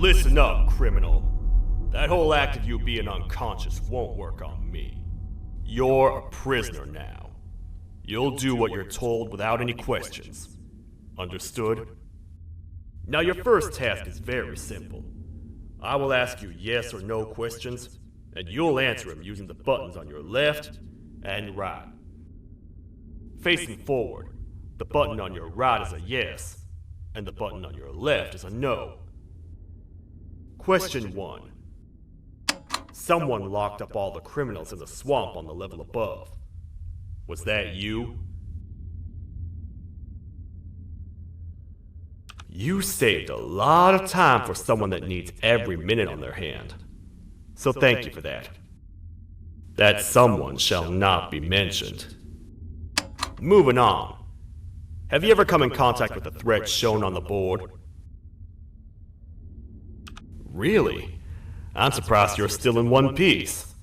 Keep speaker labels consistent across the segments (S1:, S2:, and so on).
S1: Listen up, criminal. That whole act of you being unconscious won't work on me. You're a prisoner now. You'll do what you're told without any questions. Understood? Now your first task is very simple. I will ask you yes or no questions, and you'll answer them using the buttons on your left and right. Facing forward, the button on your right is a yes, and the button on your left is a no. Question 1. Someone locked up all the criminals in the swamp on the level above. Was that you? You saved a lot of time for someone that needs every minute on their hand. So thank you for that. That someone shall not be mentioned. Moving on. Have you ever come in contact with the threat shown on the board? Really? I'm surprised you're still in one piece.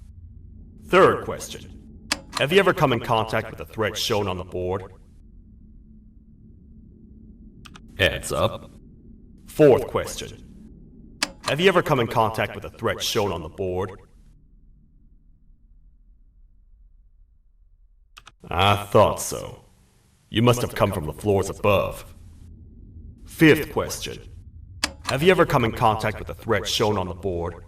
S1: Third question. Have you ever come in contact with the threat shown on the board? Heads up. Fourth question. Have you ever come in contact with the threat shown on the board? I thought so. You must have come from the floors above. Fifth question. Have you ever come in contact with the threat shown on the board?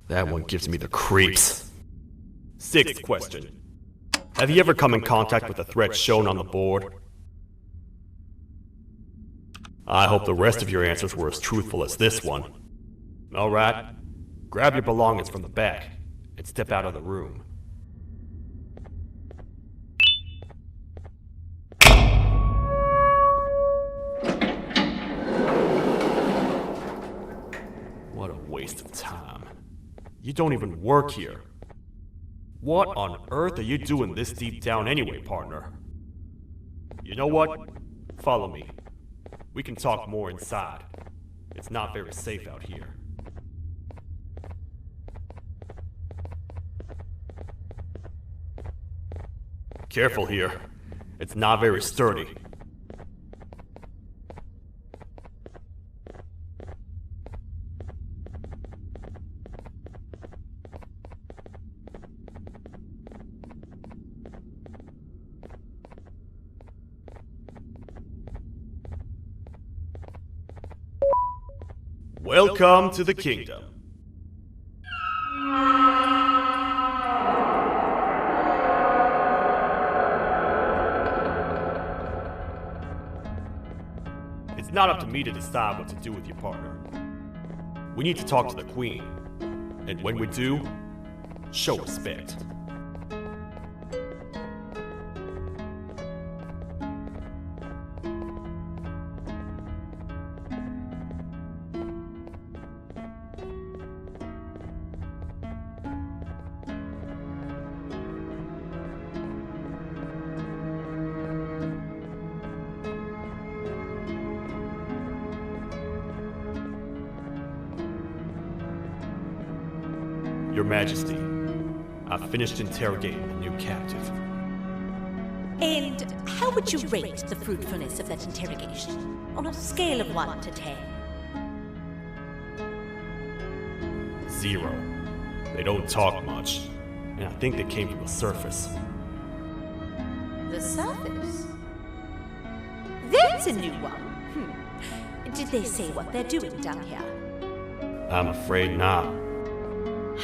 S1: That one gives me the creeps. Sixth question. Have you ever come in contact with the threat shown on the board? I hope the rest of your answers were as truthful as this one. Alright, grab your belongings from the back and step out of the room. What a waste of time. You don't even work here. What on earth are you doing this deep down anyway, partner? You know what? Follow me. We can talk more inside. It's not very safe out here. Careful here. It's not very sturdy. Welcome to the kingdom. It's not up to me to decide what to do with your partner. We need to talk to the queen. And when we do, show respect. Your Majesty, I've finished interrogating the new captive.
S2: And how would you rate the fruitfulness of that interrogation, on a scale of 1 to 10?
S1: 0. They don't talk much, and I think they came from the surface.
S2: The surface? That's a new one. Did they say what they're doing down here?
S1: I'm afraid not.
S2: I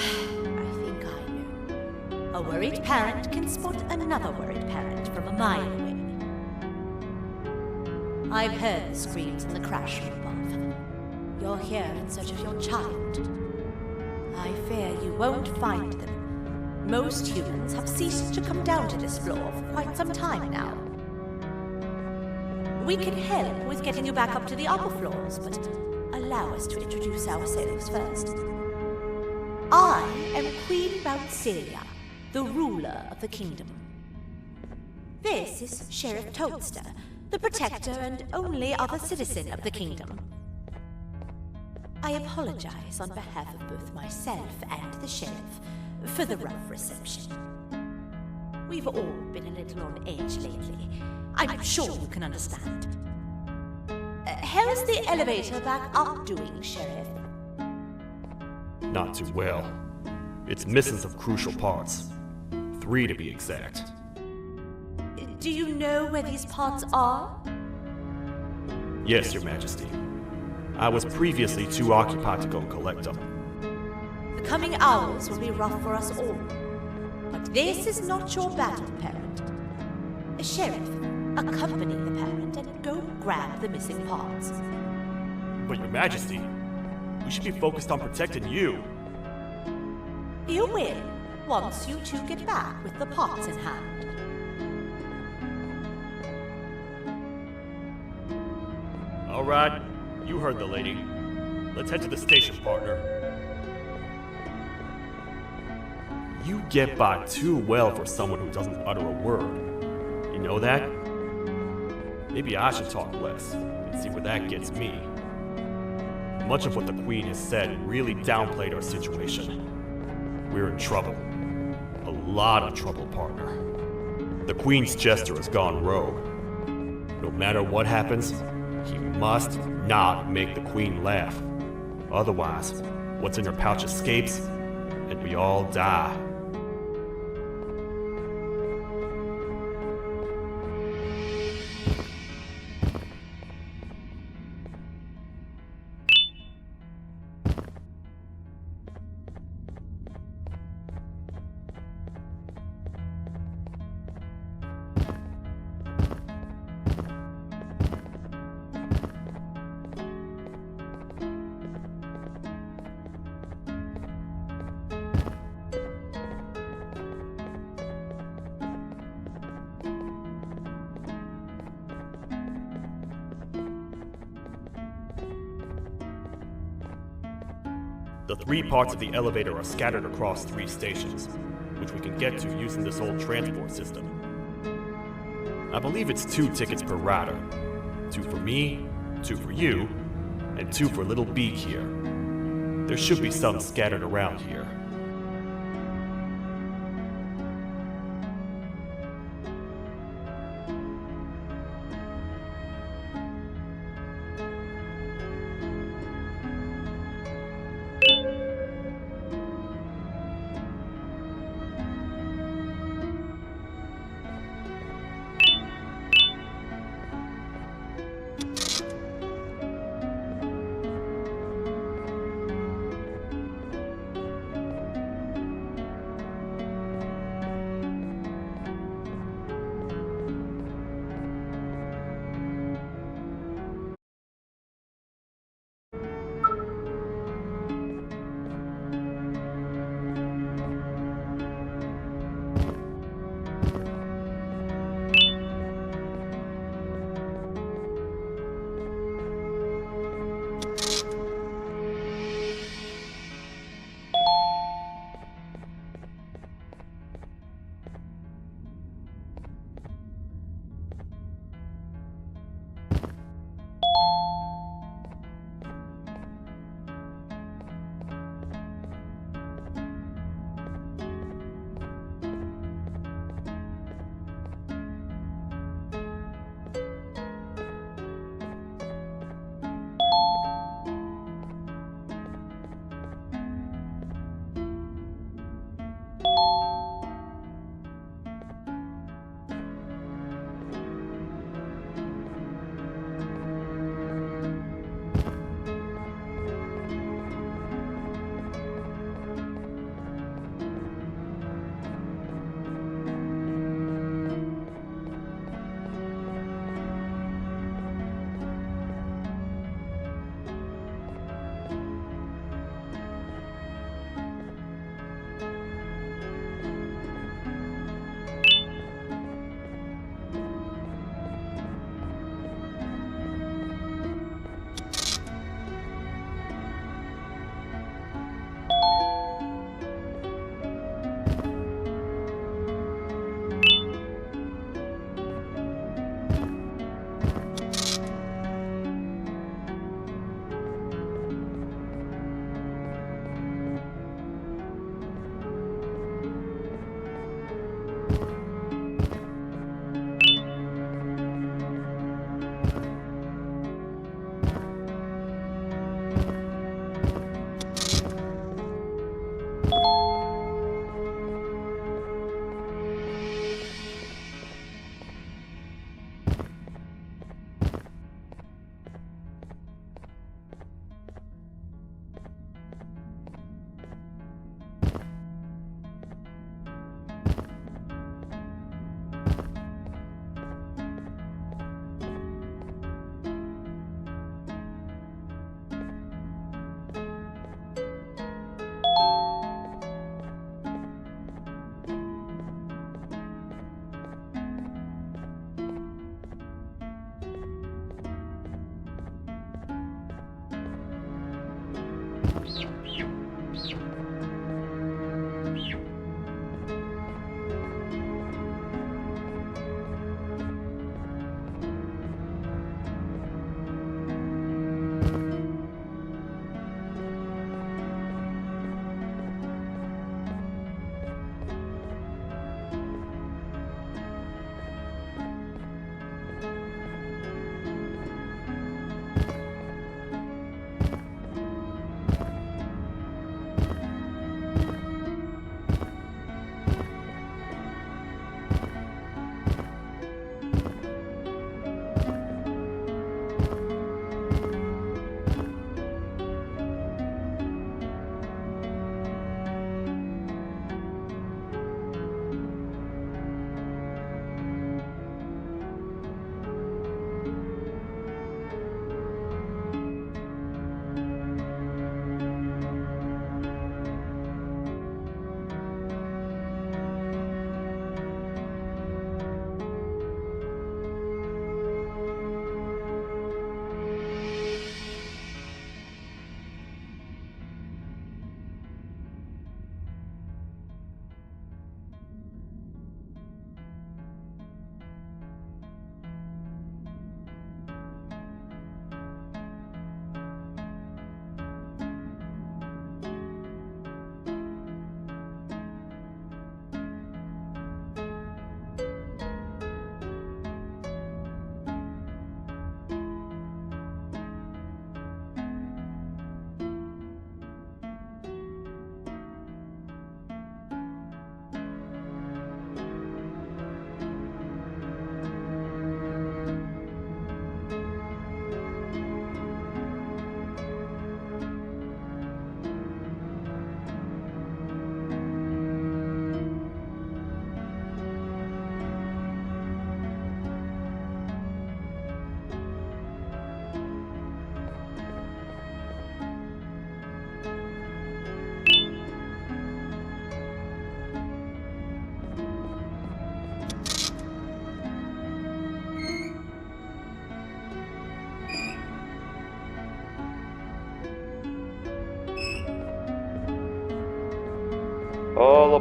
S2: think I know. A worried parent can spot another worried parent from a mile away. I've heard the screams and the crash from above. You're here in search of your child. I fear you won't find them. Most humans have ceased to come down to this floor for quite some time now. We can help with getting you back up to the upper floors, but allow us to introduce ourselves first. I am Queen BAUNSELIII, the ruler of the kingdom. This is Sheriff Toadster, the protector and only other citizen of the kingdom. I apologize on behalf of both myself and the sheriff for the rough reception. We've all been a little on edge lately. I'm sure you can understand. How's the elevator back up doing, Sheriff?
S1: Not too well. It's missing some crucial parts. 3 to be exact.
S2: Do you know where these parts are?
S1: Yes, Your Majesty. I was previously too occupied to go and collect them.
S2: The coming hours will be rough for us all. But this is not your battle, parent. Sheriff, accompany the parent and go grab the missing parts.
S1: But Your Majesty, we should be focused on protecting you.
S2: You will, once you two get back with the parts in hand.
S1: All right, you heard the lady. Let's head to the station, partner. You get by too well for someone who doesn't utter a word. You know that? Maybe I should talk less and see where that gets me. Much of what the Queen has said really downplayed our situation. We're in trouble. A lot of trouble, partner. The Queen's jester has gone rogue. No matter what happens, he must not make the Queen laugh. Otherwise, what's in her pouch escapes, and we all die. The 3 parts of the elevator are scattered across 3 stations, which we can get to using this old transport system. I believe it's 2 tickets per rider. 2 for me, 2 for you, and 2 for Little Beak here. There should be some scattered around here.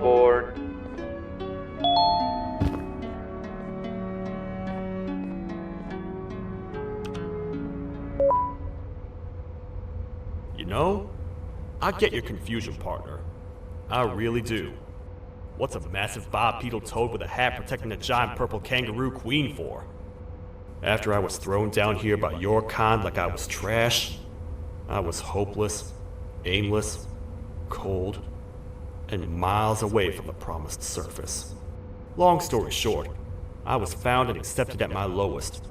S3: aboard.
S1: You know, I get your confusion, partner. I really do. What's a massive bipedal toad with a hat protecting a giant purple kangaroo queen for? After I was thrown down here by your kind like I was trash, I was hopeless, aimless, cold, and miles away from the promised surface. Long story short, I was found and accepted at my lowest.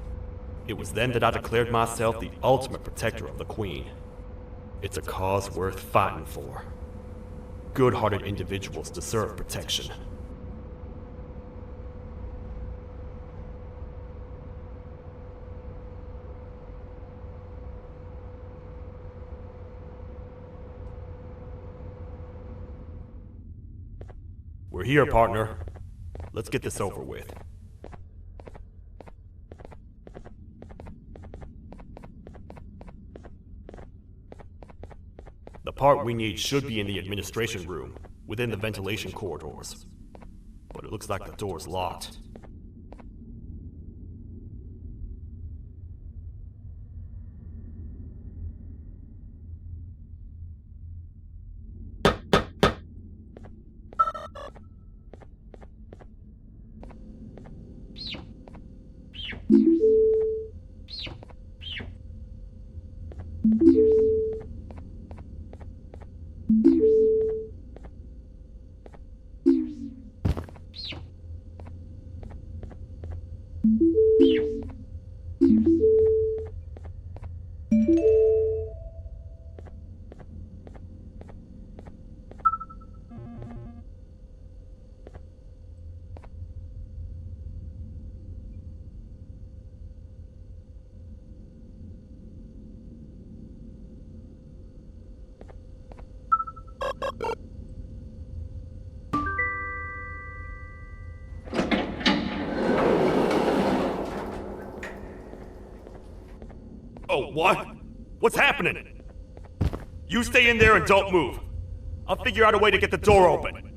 S1: It was then that I declared myself the ultimate protector of the Queen. It's a cause worth fighting for. Good-hearted individuals deserve protection. We're here, partner. Let's get this over with. The part we need should be in the administration room, within the ventilation corridors. But it looks like the door's locked. Oh, what? What's happening? You stay in there and don't move. I'll figure out a way to get the door open.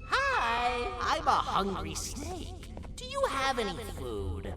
S4: Hi, I'm a hungry snake. Do you have any food?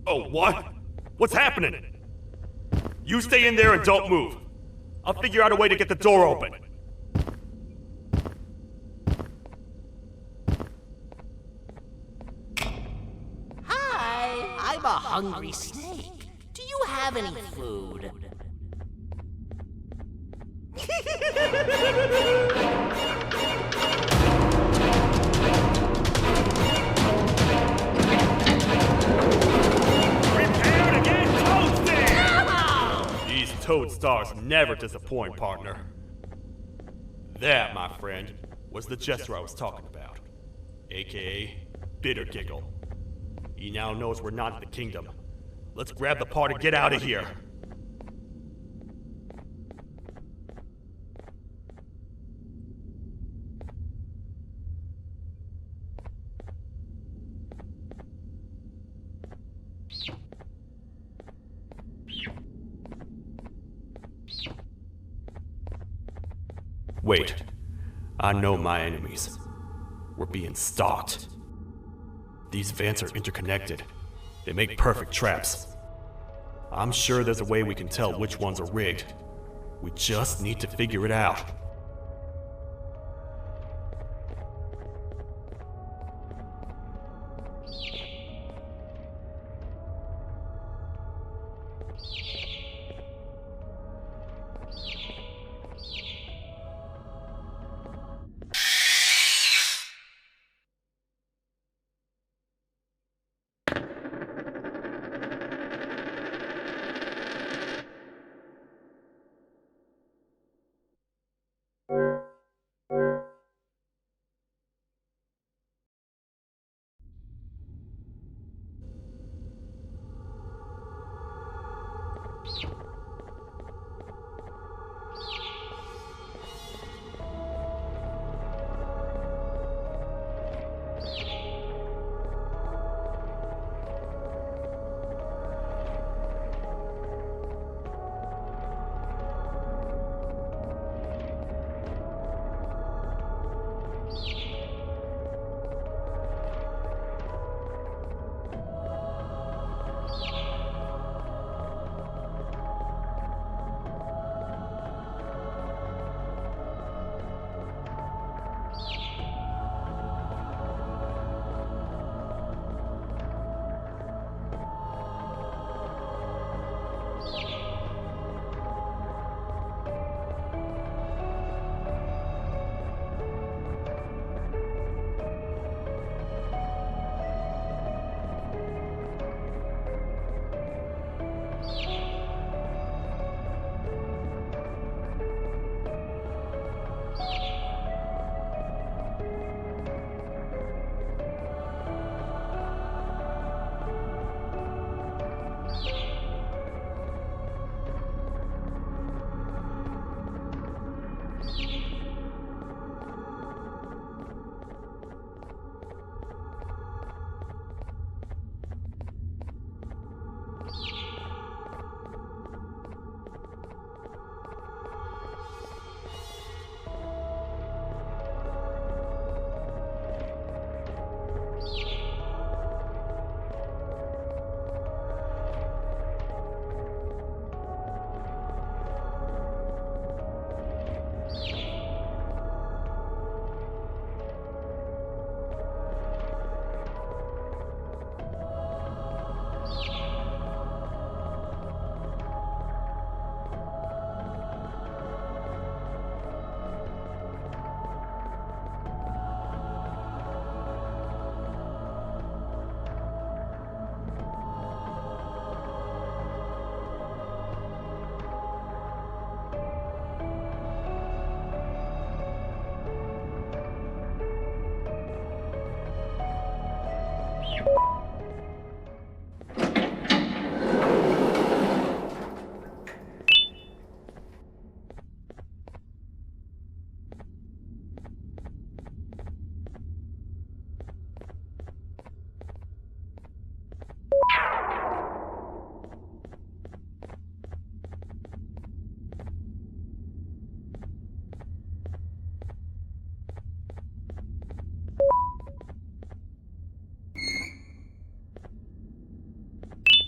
S1: Oh, what? What's happening? You stay in there and don't move. I'll figure out a way to get the door open.
S4: Hi, I'm a hungry snake. Do you have any food?
S1: Toad stars never disappoint, partner. That, my friend, was the jester I was talking about, aka Bitter Giggle. He now knows we're not in the kingdom. Let's grab the part and get out of here. Wait, I know my enemies. We're being stalked. These vents are interconnected. They make perfect traps. I'm sure there's a way we can tell which ones are rigged. We just need to figure it out.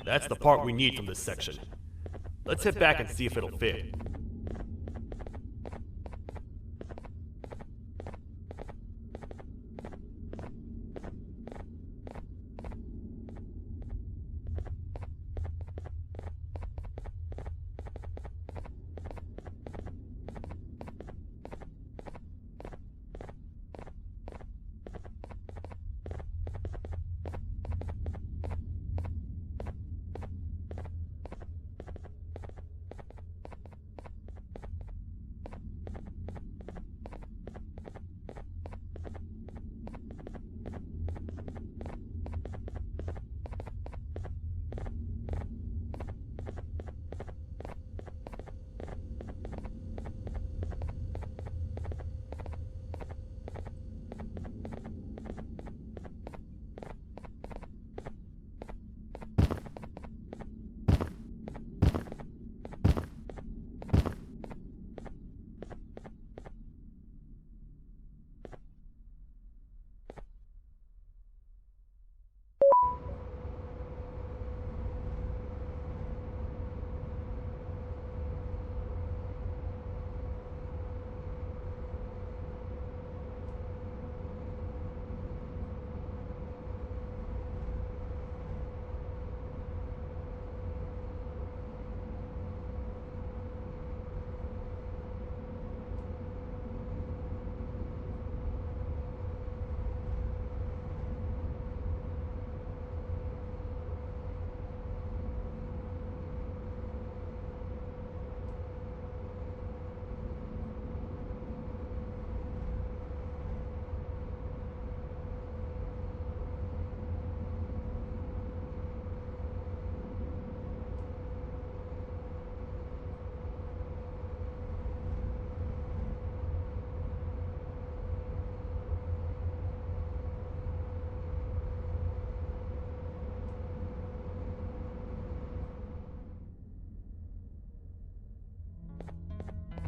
S1: That's the part we need from this section. Let's head back and see if it'll fit.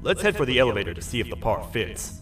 S1: Let's head for the elevator to see if the part fits.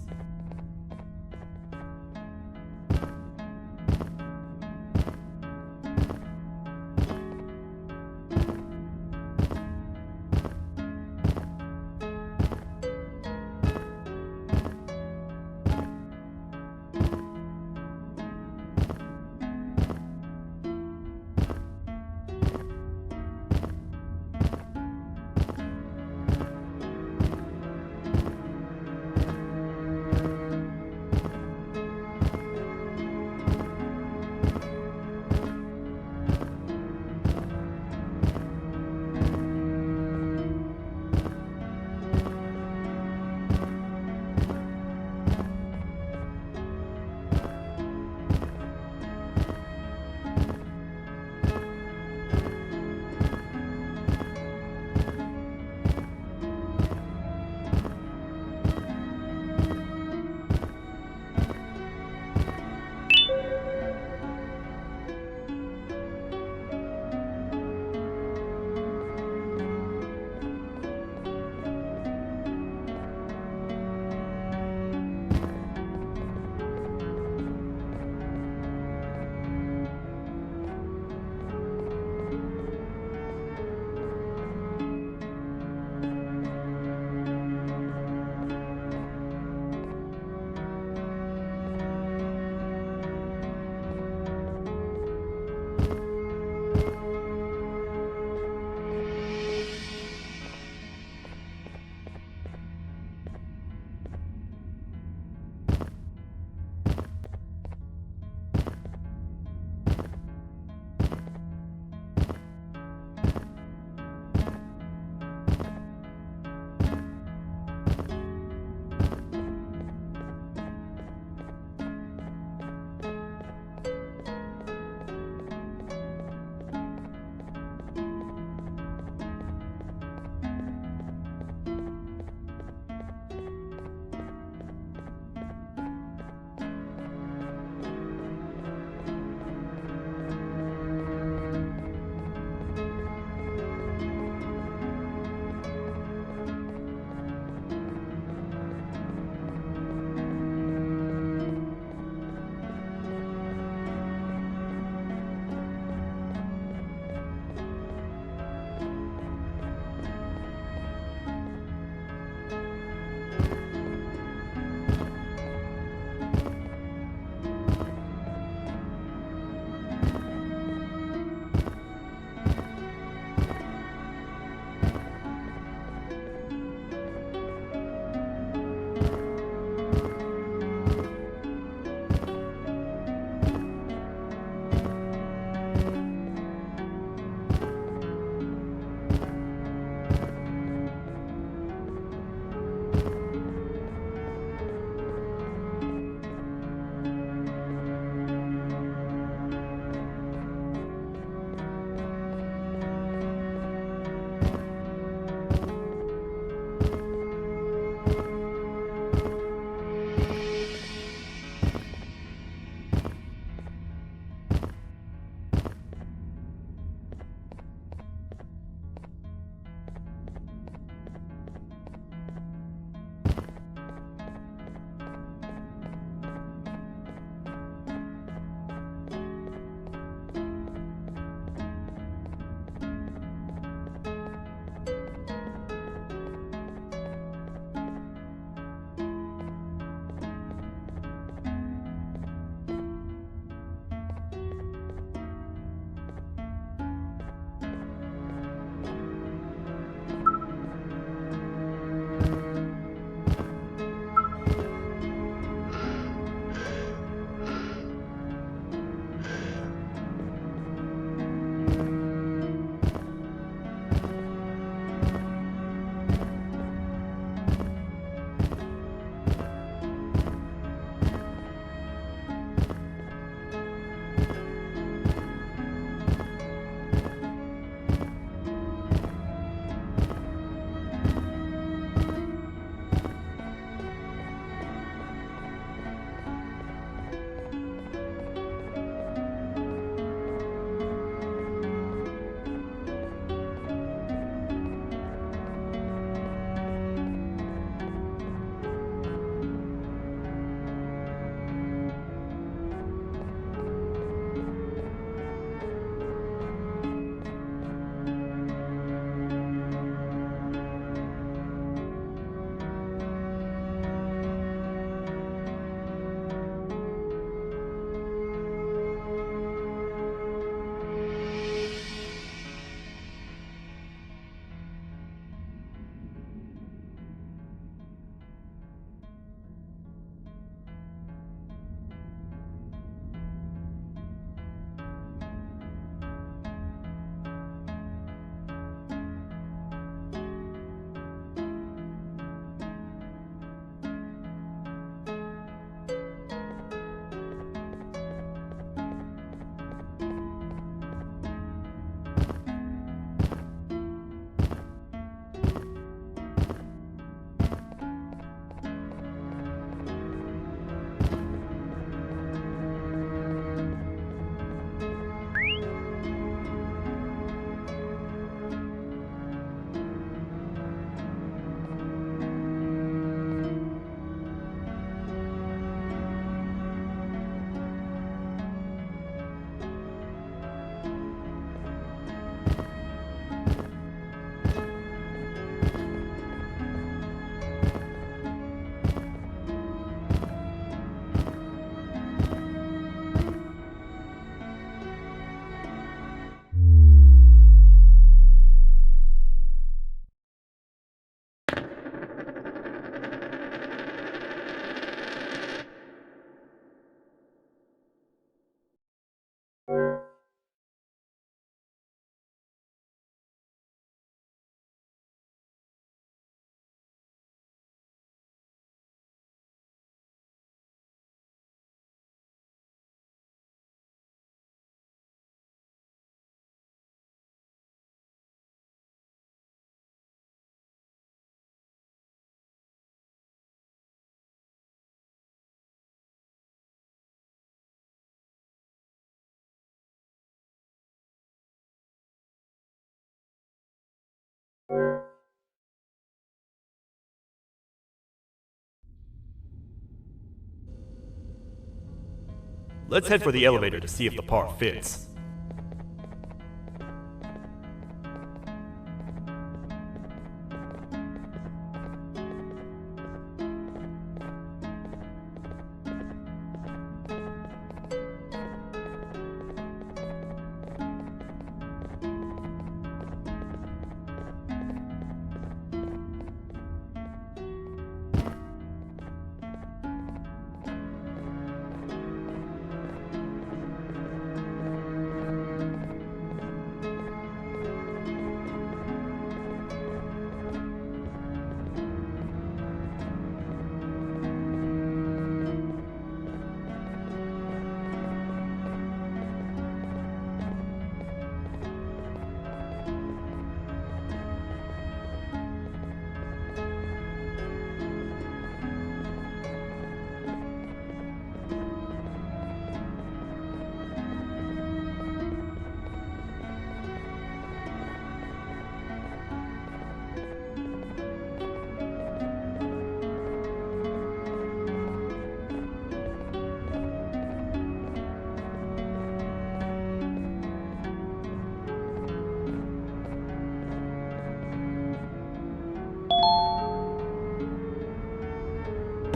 S1: Let's head for the elevator to see if the part fits.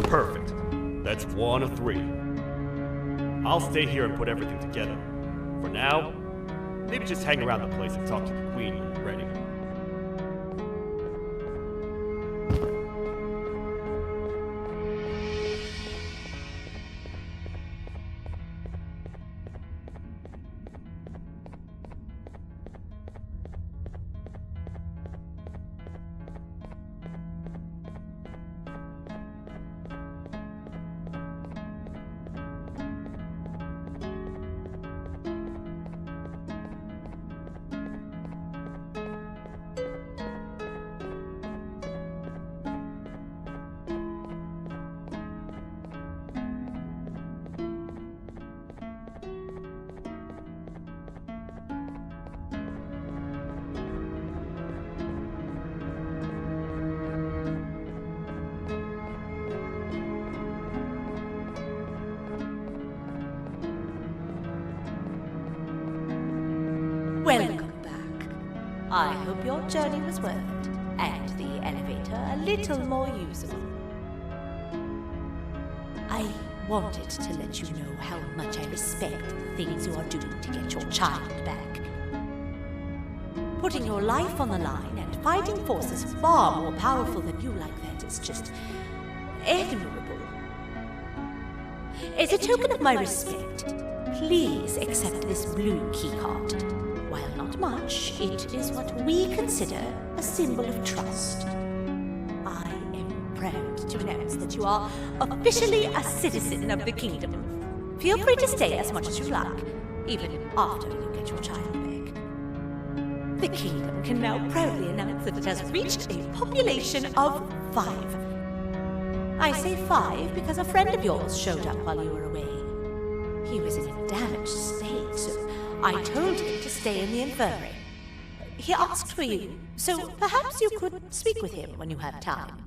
S1: Perfect. That's 1 of 3. I'll stay here and put everything together. For now, maybe just hang around the place and talk to the Queen when you're ready.
S2: Welcome back. I hope your journey was worth it, and the elevator a little more usable. I wanted to let you know how much I respect the things you are doing to get your child back. Putting your life on the line and fighting forces far more powerful than you like that is just admirable. As a token of my respect, please accept this blue keycard. While not much, it is what we consider a symbol of trust. I am proud to announce that you are officially a citizen of the kingdom. Feel free to stay as much as you like, even after you get your child back. The kingdom can now proudly announce that it has reached a population of 5. I say 5 because a friend of yours showed up while you were away. He was in a damaged state, so I told him to stay in the infirmary. He asked for you, so perhaps you could speak with him when you have time.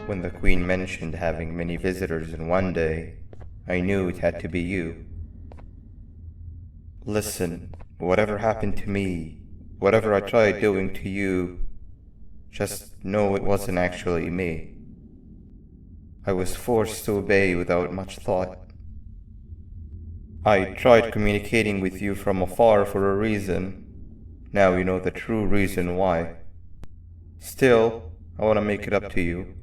S3: When the Queen mentioned having many visitors in one day, I knew it had to be you. Listen, whatever happened to me, whatever I tried doing to you, just know it wasn't actually me. I was forced to obey without much thought. I tried communicating with you from afar for a reason, Now you know the true reason why. Still, I want to make it up to you.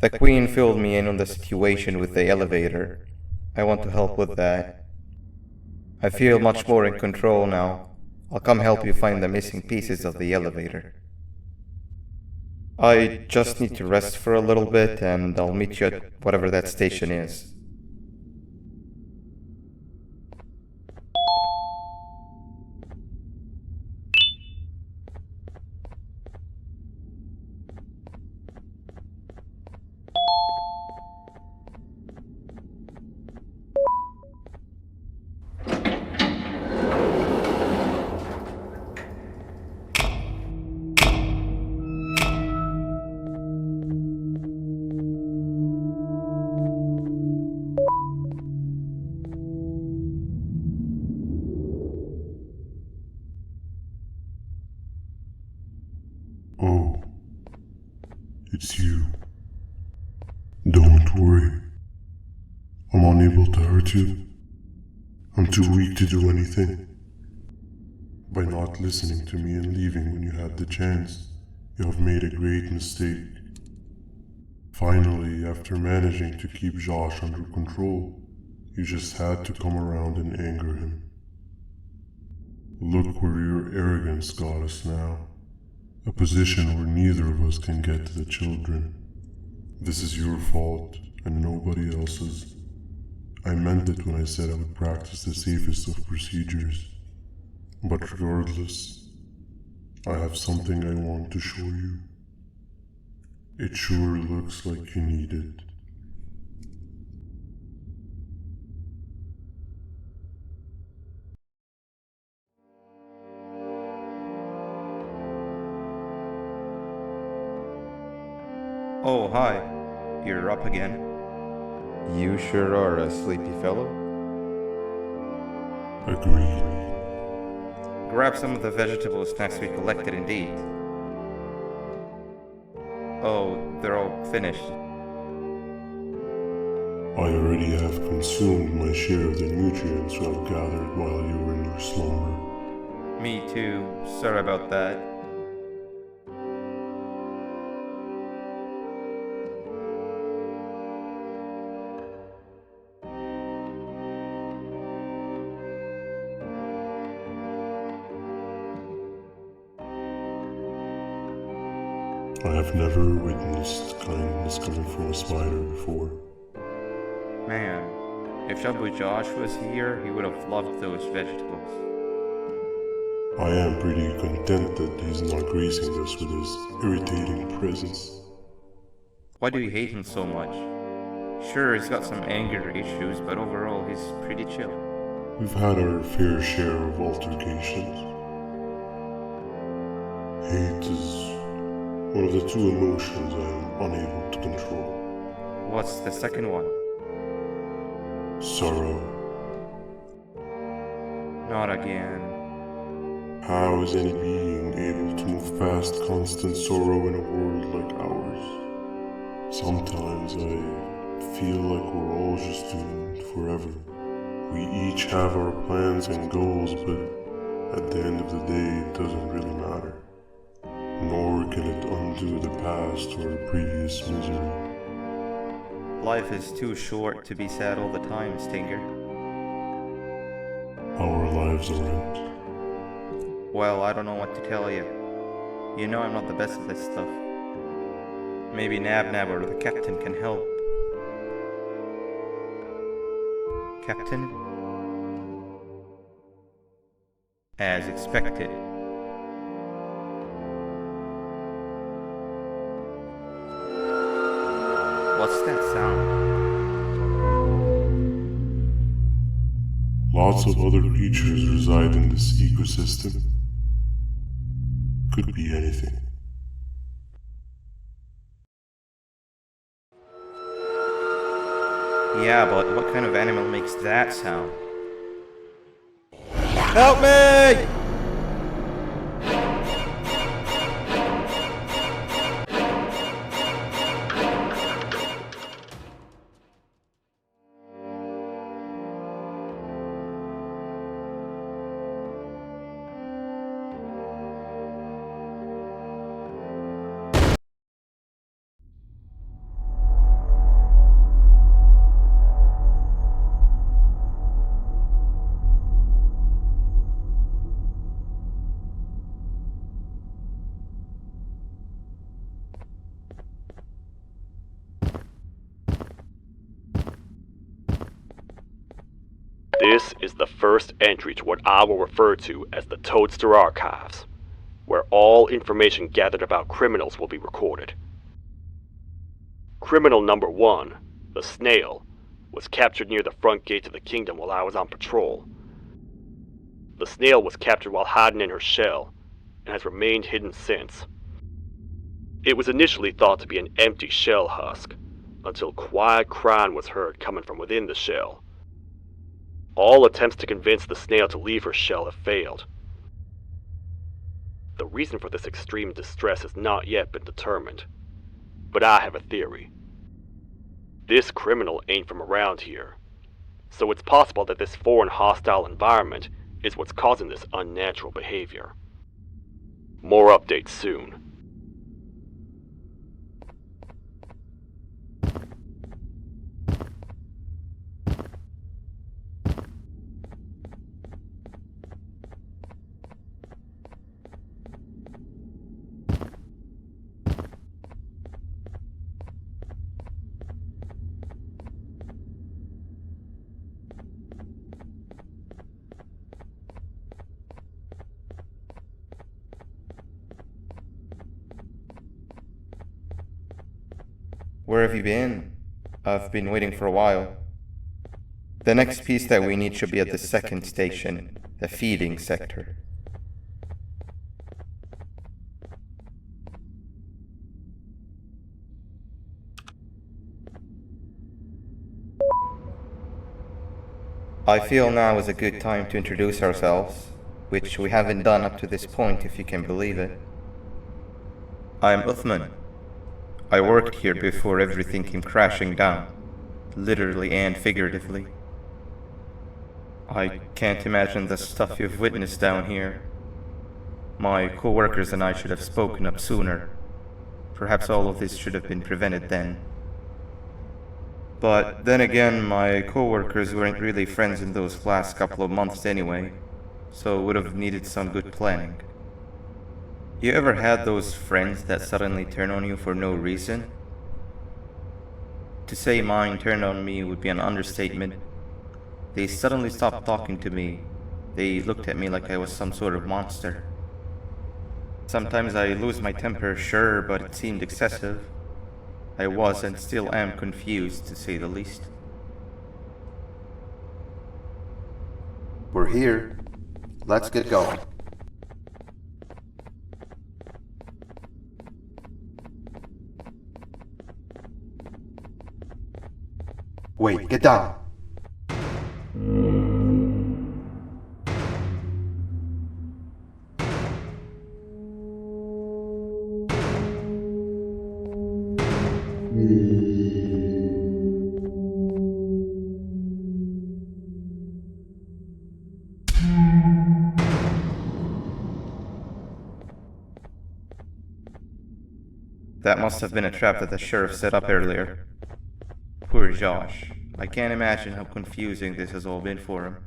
S3: The Queen filled me in on the situation with the elevator. I want to help with that. I feel much more in control now. I'll come help you find the missing pieces of the elevator. I just need to rest for a little bit, and I'll meet you at whatever that station is.
S5: Oh, it's you. Don't worry. I'm unable to hurt you. I'm too weak to do anything. By not listening to me and leaving when you had the chance, you have made a great mistake. Finally, after managing to keep Josh under control, you just had to come around and anger him. Look where your arrogance got us now. A position where neither of us can get to the children. This is your fault and nobody else's. I meant it when I said I would practice the safest of procedures. But regardless, I have something I want to show you. It sure looks like you need it.
S3: Oh, hi. You're up again. You sure are a sleepy fellow.
S5: Agreed.
S3: Grab some of the vegetable snacks we collected indeed. Oh, they're all finished.
S5: I already have consumed my share of the nutrients you have gathered while you were in your slumber.
S3: Me too. Sorry about that.
S5: I have never witnessed kindness coming from a spider before.
S3: Man, if Shabu Josh was here, he would have loved those vegetables.
S5: I am pretty content that he's not gracing us with his irritating presence.
S3: Why do you hate him so much? Sure, he's got some anger issues, but overall he's pretty chill.
S5: We've had our fair share of altercations. Hate is one of the two emotions I am unable to control.
S3: What's the second one?
S5: Sorrow.
S3: Not again.
S5: How is any being able to move past constant sorrow in a world like ours? Sometimes I feel like we're all just doomed forever. We each have our plans and goals, but at the end of the day, it doesn't really matter. Nor can it undo the past or previous misery.
S3: Life is too short to be sad all the time, Stinger.
S5: Our lives aren't.
S3: Well, I don't know what to tell you. You know I'm not the best at this stuff. Maybe Nab or the captain can help. Captain? As expected. What's that sound?
S5: Lots of other creatures reside in this ecosystem. Could be anything.
S3: Yeah, but what kind of animal makes that sound?
S6: Help me!
S1: This is the first entry to what I will refer to as the Toadster Archives, where all information gathered about criminals will be recorded. Criminal number 1, the snail, was captured near the front gate of the kingdom while I was on patrol. The snail was captured while hiding in her shell, and has remained hidden since. It was initially thought to be an empty shell husk, until quiet crying was heard coming from within the shell. All attempts to convince the snail to leave her shell have failed. The reason for this extreme distress has not yet been determined, but I have a theory. This criminal ain't from around here, so it's possible that this foreign hostile environment is what's causing this unnatural behavior. More updates soon.
S3: Where have you been? I've been waiting for a while. The next piece that we need should be at the second station, the feeding sector. I feel now is a good time to introduce ourselves, which we haven't done up to this point, if you can believe it. I'm Uthman. I worked here before everything came crashing down, literally and figuratively. I can't imagine the stuff you've witnessed down here. My co-workers and I should have spoken up sooner. Perhaps all of this should have been prevented then. But then again, my co-workers weren't really friends in those last couple of months anyway, so would have needed some good planning. You ever had those friends that suddenly turn on you for no reason? To say mine turned on me would be an understatement. They suddenly stopped talking to me. They looked at me like I was some sort of monster. Sometimes I lose my temper, sure, but it seemed excessive. I was and still am confused, to say the least.
S6: We're here. Let's get going. Wait, get down.
S3: That must have been a trap that the sheriff set up earlier. Poor Josh. I can't imagine how confusing this has all been for him.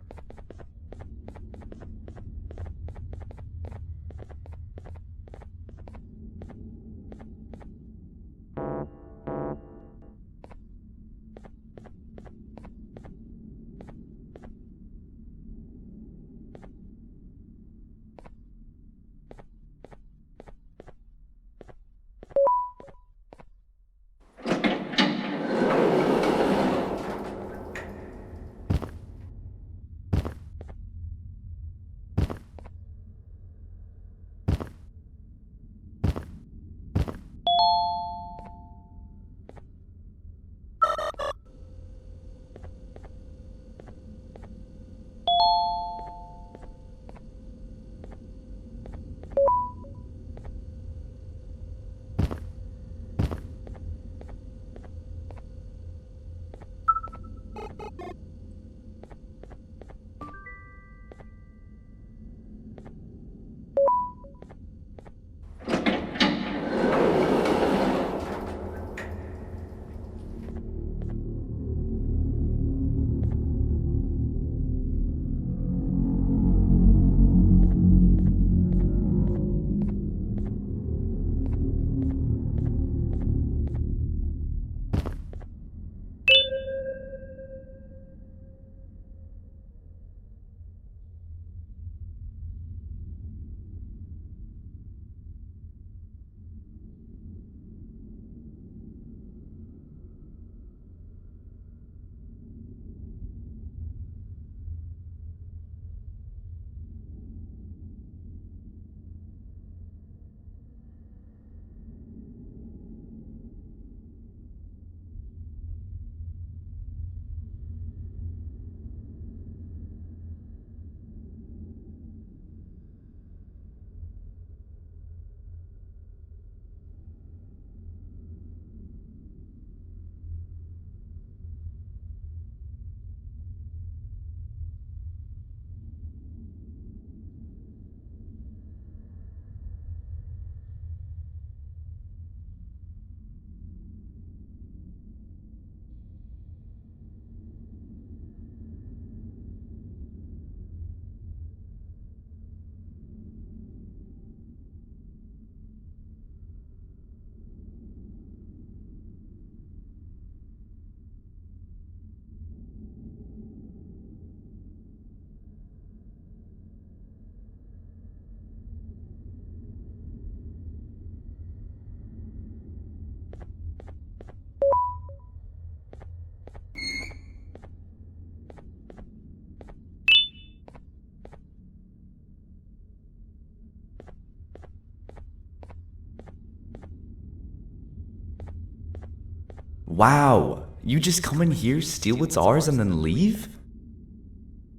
S7: Wow, you just come in here, steal what's ours, and then leave?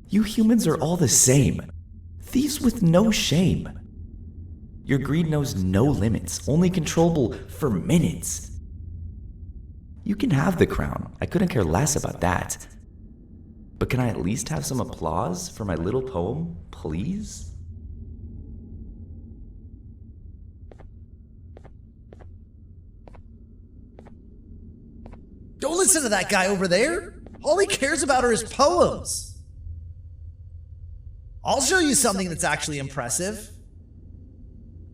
S7: You humans are all the same. Thieves with no shame. Your greed knows no limits, only controllable for minutes. You can have the crown, I couldn't care less about that. But can I at least have some applause for my little poem, please?
S8: Don't listen to that guy over there. All he cares about are his poems. I'll show you something that's actually impressive.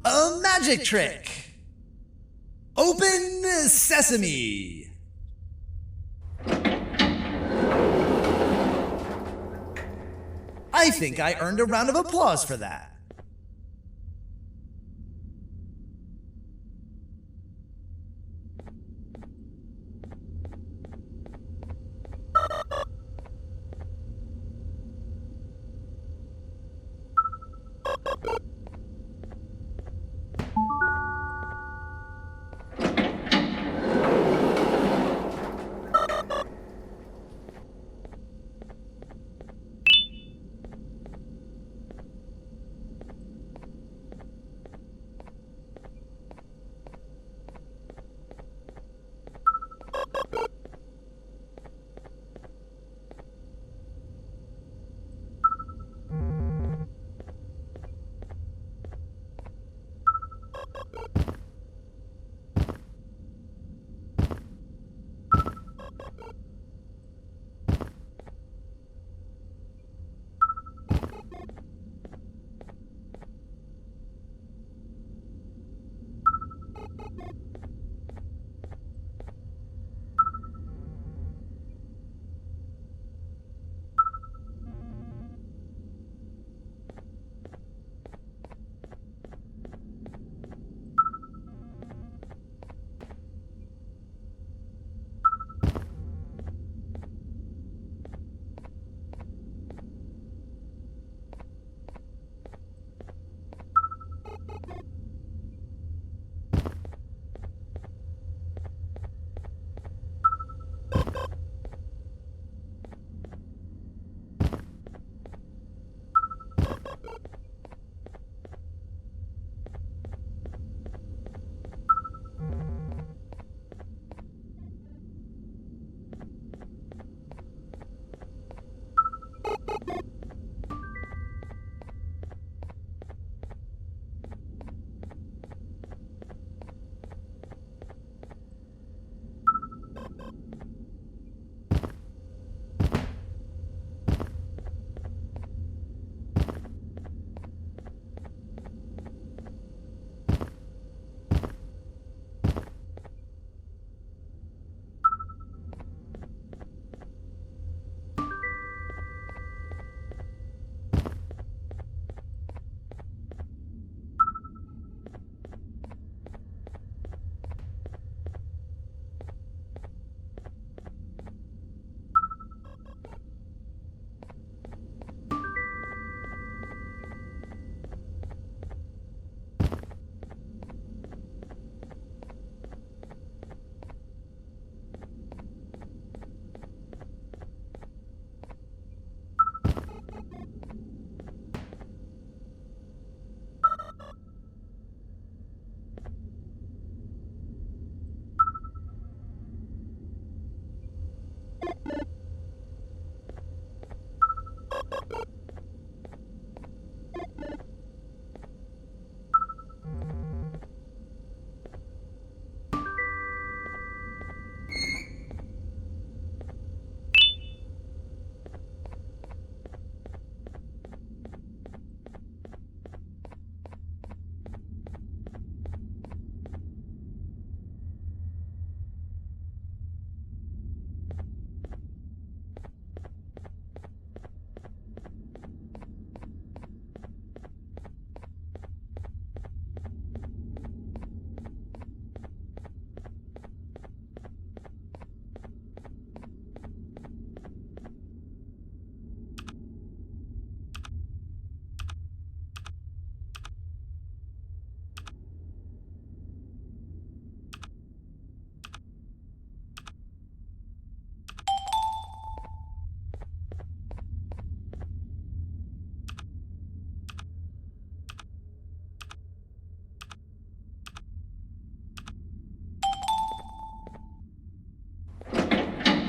S8: A magic trick. Open sesame. I think I earned a round of applause for that.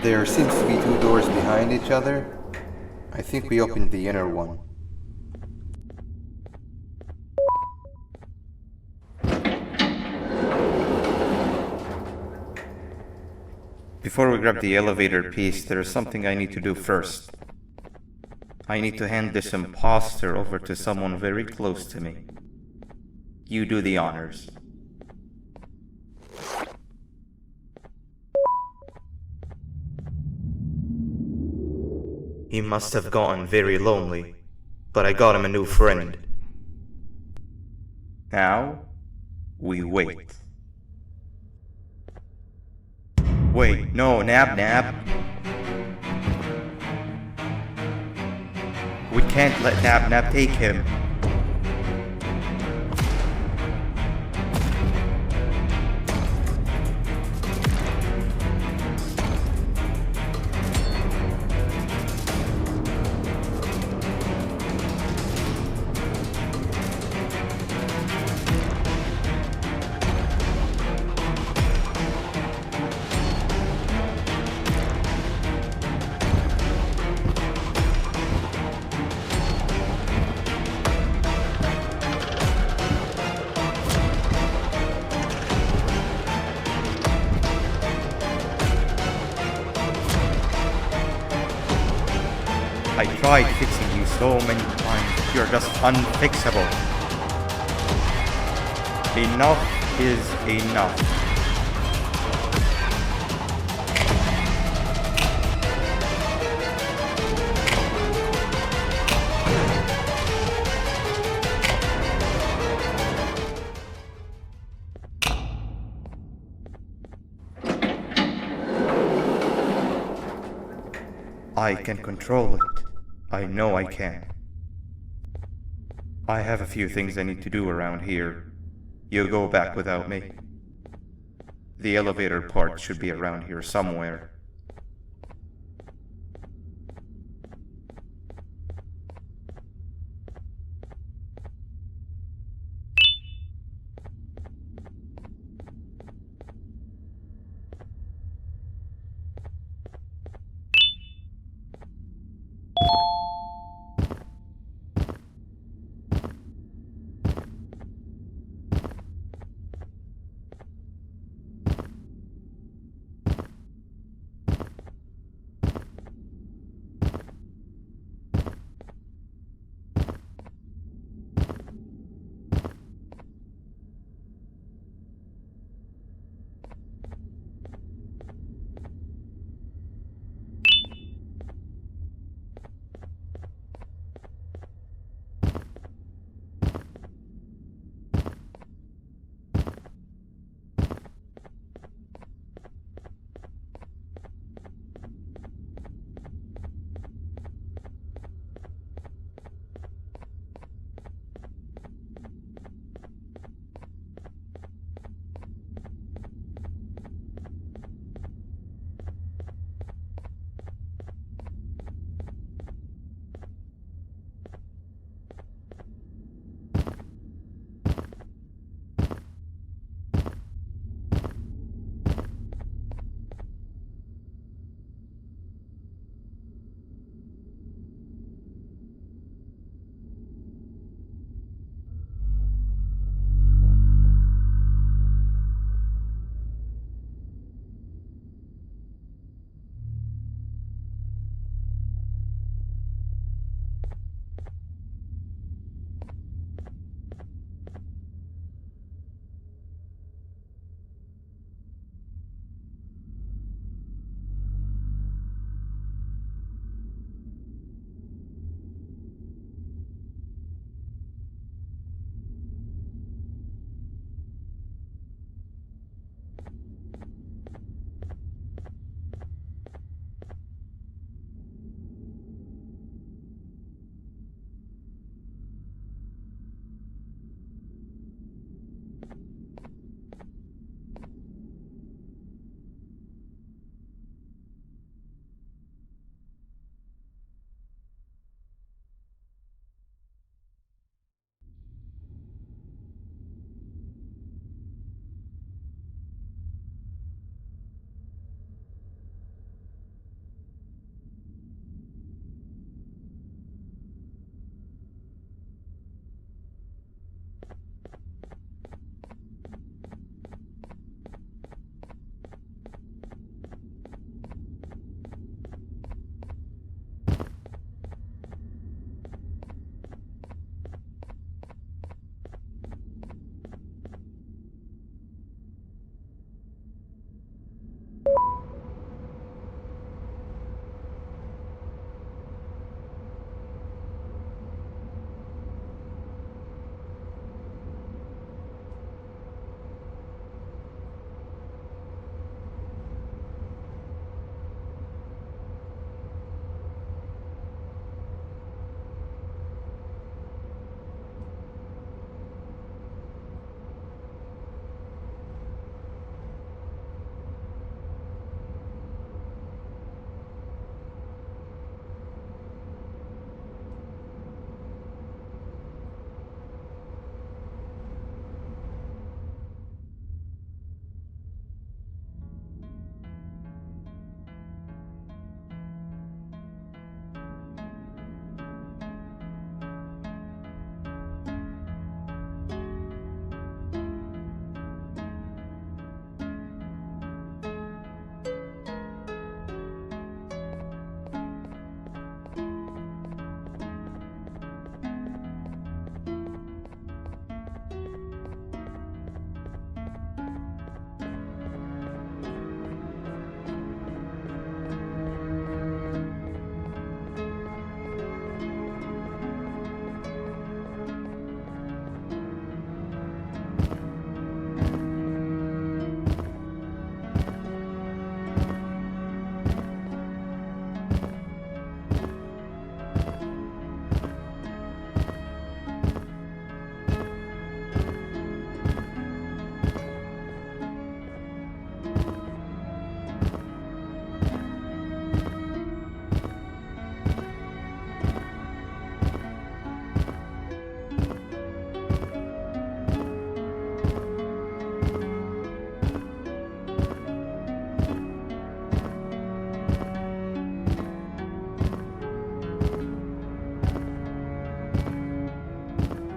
S6: There seems to be two doors behind each other. I think we opened the inner one.
S3: Before we grab the elevator piece, there is something I need to do first. I need to hand this imposter over to someone very close to me. You do the honors. He must have gotten very lonely, but I got him a new friend. Now, we wait. Wait, no, Nab. We can't let Nab take him. I tried fixing you so many times, you're just unfixable. Enough is enough. I can control it. I know I can. I have a few things I need to do around here. You go back without me. The elevator part should be around here somewhere.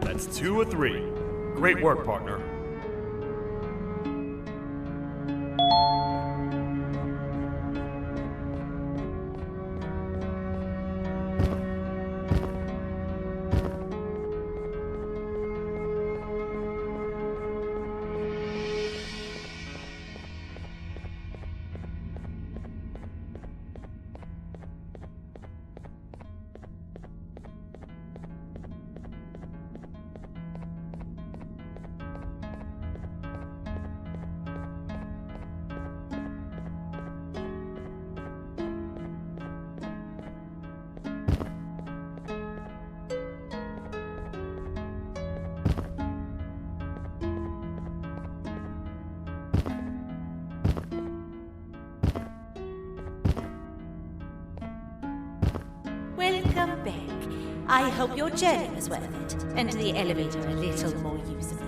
S1: That's 2 of 3. Great work, partner.
S2: Welcome back. I hope your journey was worth it, and the elevator a little more usable.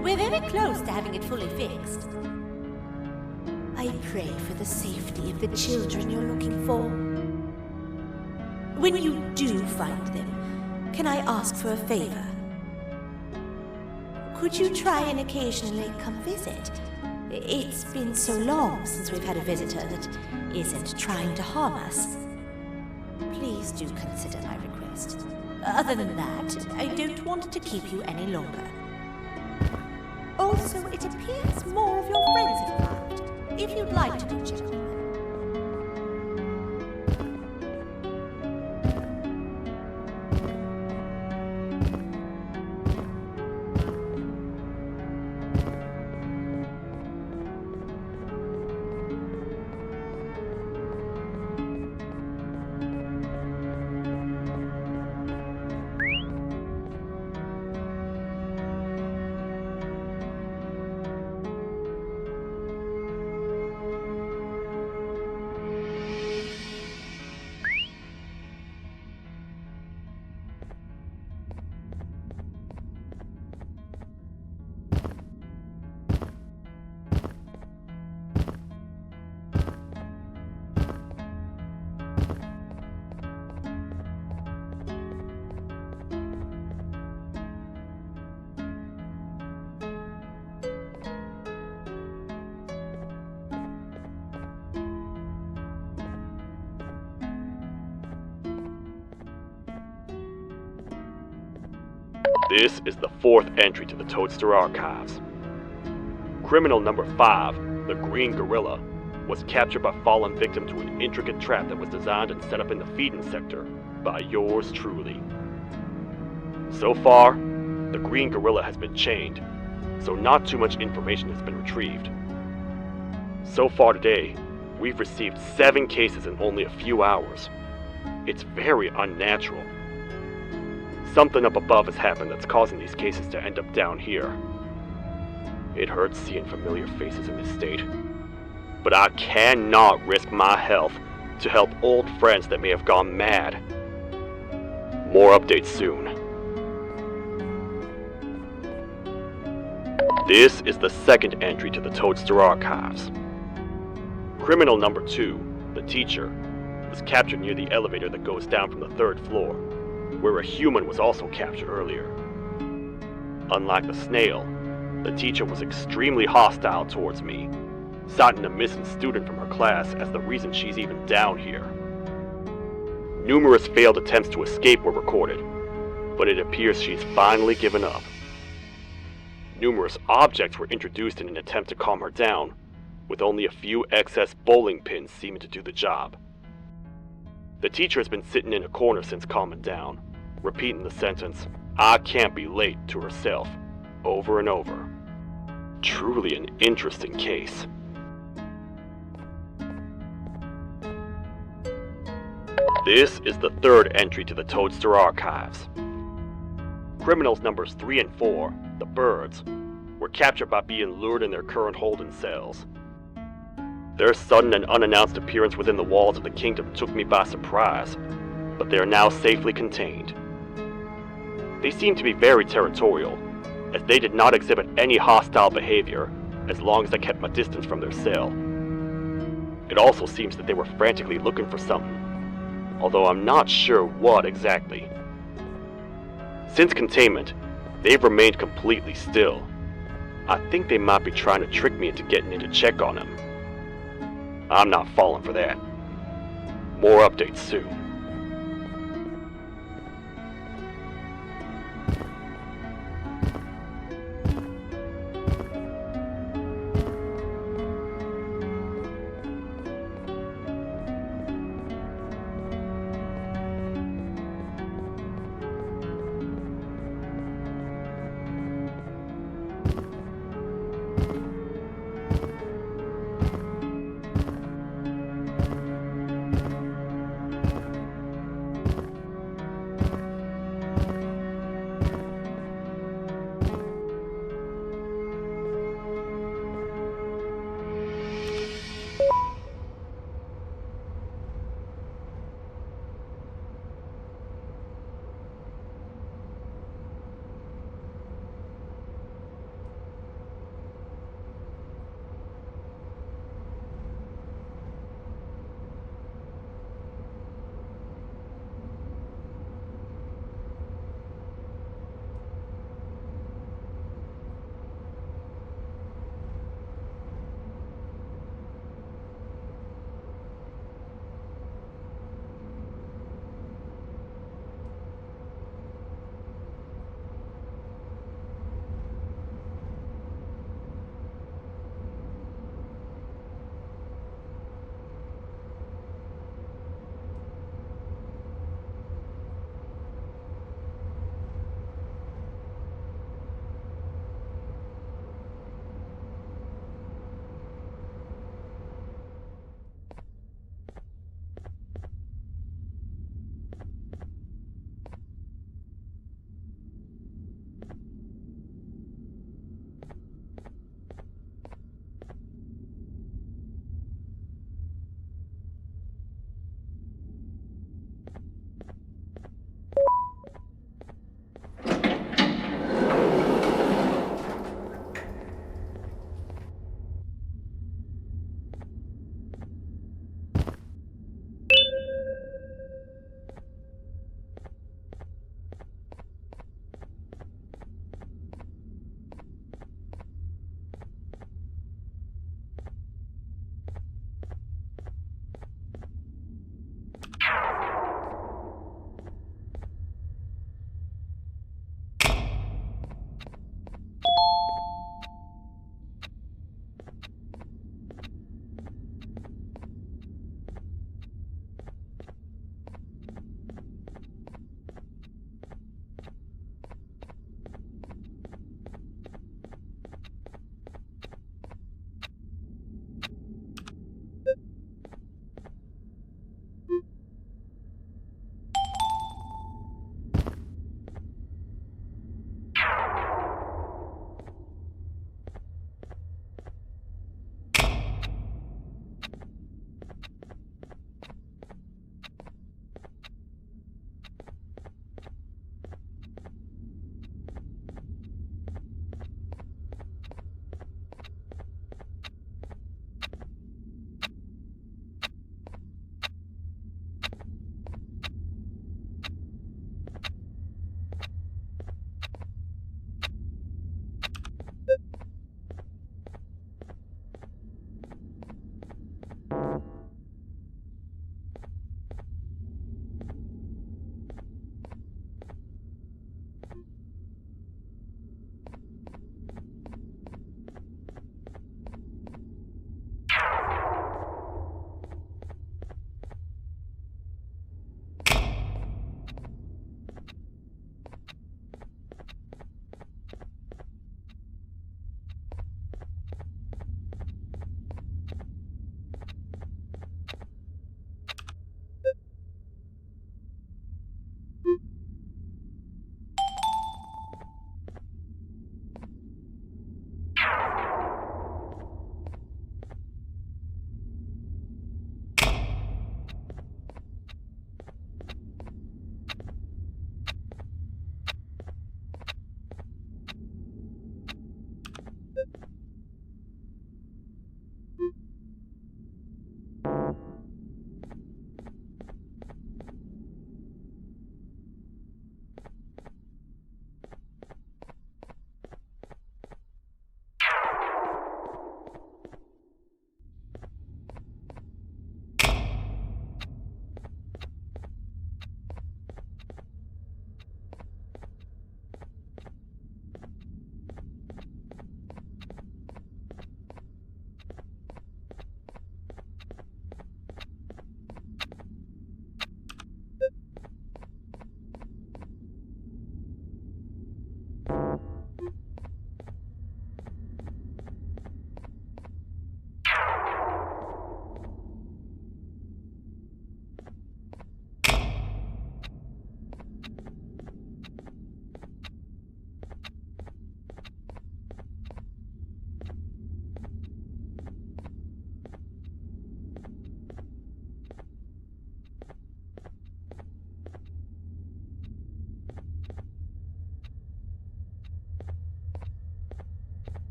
S2: We're very close to having it fully fixed. I pray for the safety of the children you're looking for. When you do find them, can I ask for a favor? Could you try and occasionally come visit? It's been so long since we've had a visitor that isn't trying to harm us. Please do consider my request. Other than that, I don't want to keep you any longer. Also, it appears more of your friends have arrived. If you'd like to go check on them.
S1: This is the 4th entry to the Toadster Archives. Criminal number 5, the Green Gorilla, was captured by fallen victim to an intricate trap that was designed and set up in the feeding sector by yours truly. So far, the Green Gorilla has been chained, so not too much information has been retrieved. So far today, we've received 7 cases in only a few hours. It's very unnatural. Something up above has happened that's causing these cases to end up down here. It hurts seeing familiar faces in this state, but I cannot risk my health to help old friends that may have gone mad. More updates soon. This is the 2nd entry to the Toadster Archives. Criminal number 2, the teacher, was captured near the elevator that goes down from the 3rd floor, where a human was also captured earlier. Unlike the snail, the teacher was extremely hostile towards me, citing a missing student from her class as the reason she's even down here. Numerous failed attempts to escape were recorded, but it appears she's finally given up. Numerous objects were introduced in an attempt to calm her down, with only a few excess bowling pins seeming to do the job. The teacher has been sitting in a corner since calming down, repeating the sentence, "I can't be late," to herself, over and over. Truly an interesting case. This is the 3rd entry to the Toadster Archives. Criminals numbers 3 and 4, the birds, were captured by being lured in their current holding cells. Their sudden and unannounced appearance within the walls of the kingdom took me by surprise, but they are now safely contained. They seem to be very territorial, as they did not exhibit any hostile behavior as long as I kept my distance from their cell. It also seems that they were frantically looking for something, although I'm not sure what exactly. Since containment, they've remained completely still. I think they might be trying to trick me into getting in to check on them. I'm not falling for that. More updates soon.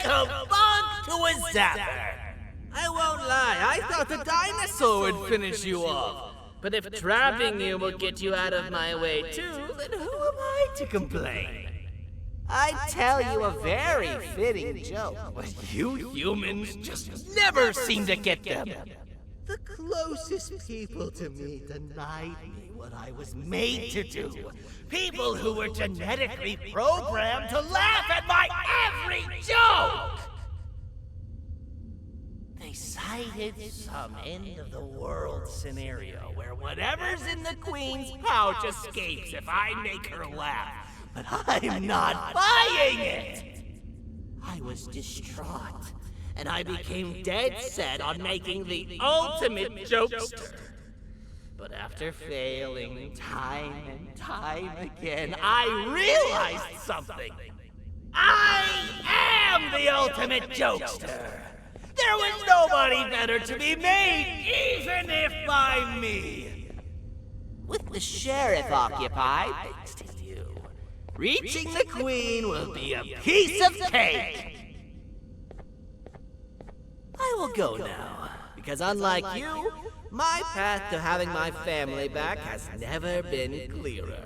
S9: kabunk to a zapper. I won't lie, I thought the dinosaur would finish you off. But if trapping you will get you out of my way too, then who am I to complain? I'd tell you a very fitting joke, but you humans just never seem to get them. The closest people to me denied me what I was made to do. People who were genetically programmed to laugh at my every joke! They cited some end-of-the-world scenario where whatever's in the Queen's pouch escapes if I make her laugh. But I'm not buying it! I was distraught, and I became dead set on making the ultimate jokester. But after failing time and time again, I realized something. I am the ultimate jokester! There was nobody better to be made, even if by me! With the sheriff occupied, thanks to you, reaching the Queen will be a piece of cake! I will go now, because unlike you, my path to having my family back has never been clearer.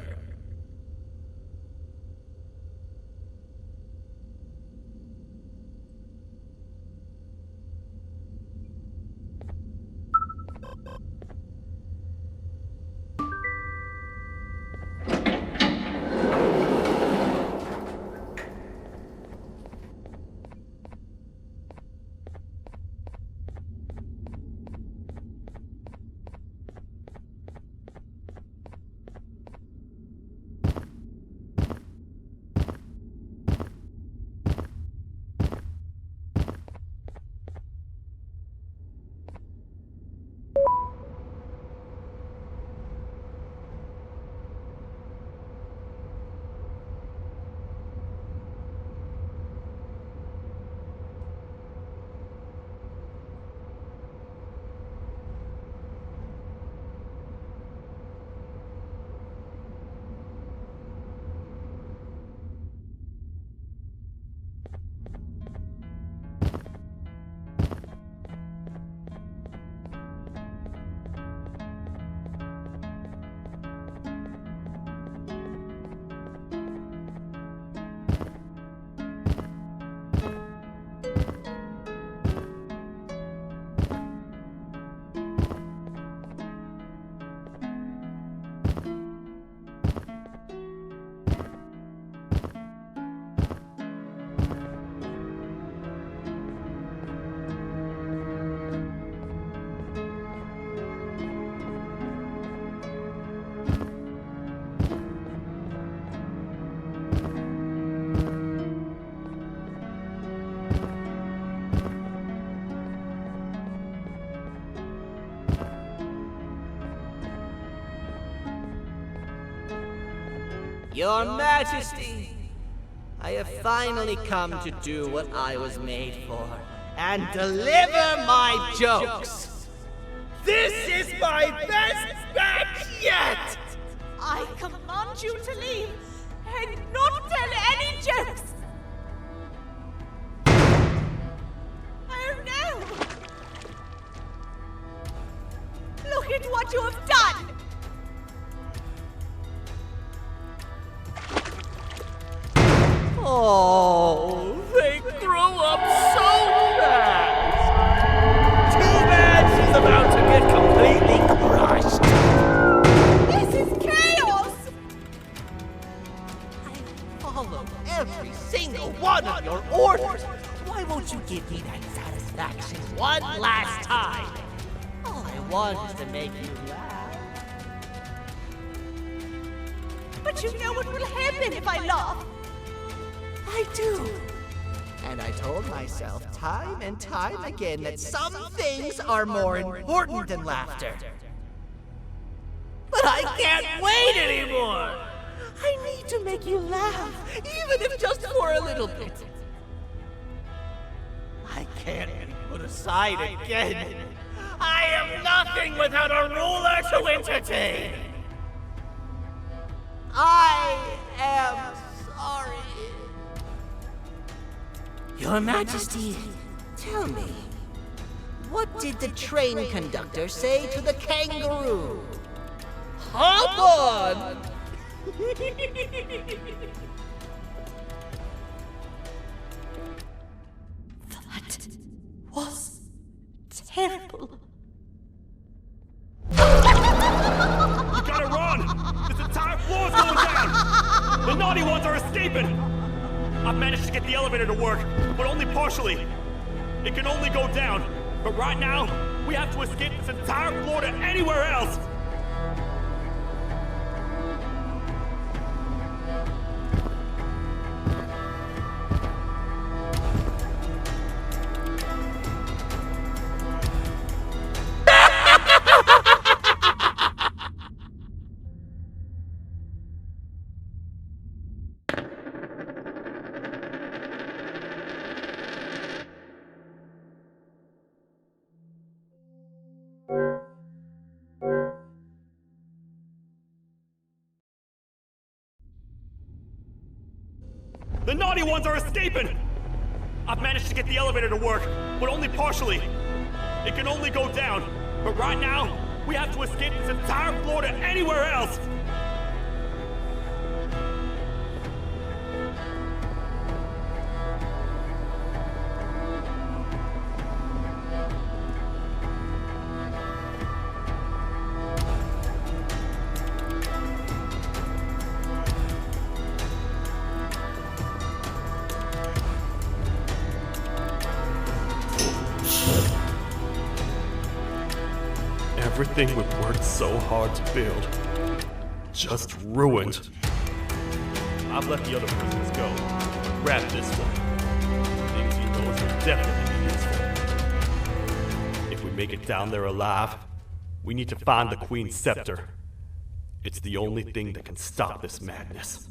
S9: Your Majesty, I have finally come to do what I was made for, and deliver my jokes. This is my best back yet!
S2: I command you to leave and not tell any jokes! Oh no! Look at what you have done!
S9: Oh, they grew up so fast! Too bad she's about to get completely crushed!
S2: This is chaos!
S9: I followed every single one of your orders! Why won't you give me that satisfaction one last time? All I want is to make you laugh.
S2: But you know what will happen if I laugh?
S9: I do. And I told myself time and time again that some things are more important than laughter. But I can't wait anymore! I need to make you laugh, even if just for a little bit. I can't be put aside again. I am nothing without a ruler to entertain. I am sorry.
S4: Your Majesty, tell me, what did the train conductor say to the kangaroo? Hop on!
S2: That was terrible.
S1: You gotta run! This entire floor's going down! The naughty ones are escaping! I've managed to get the elevator to work, but only partially. It can only go down, but right now, we have to escape this entire floor to anywhere else! The naughty ones are escaping! I've managed to get the elevator to work, but only partially. It can only go down, but right now, we have to escape this entire floor to anywhere else! Everything we've worked so hard to build, just ruined. I've let the other prisoners go. Grab this one. Things he knows will definitely be useful. If we make it down there alive, we need to find the Queen's scepter. It's the only thing that can stop this madness.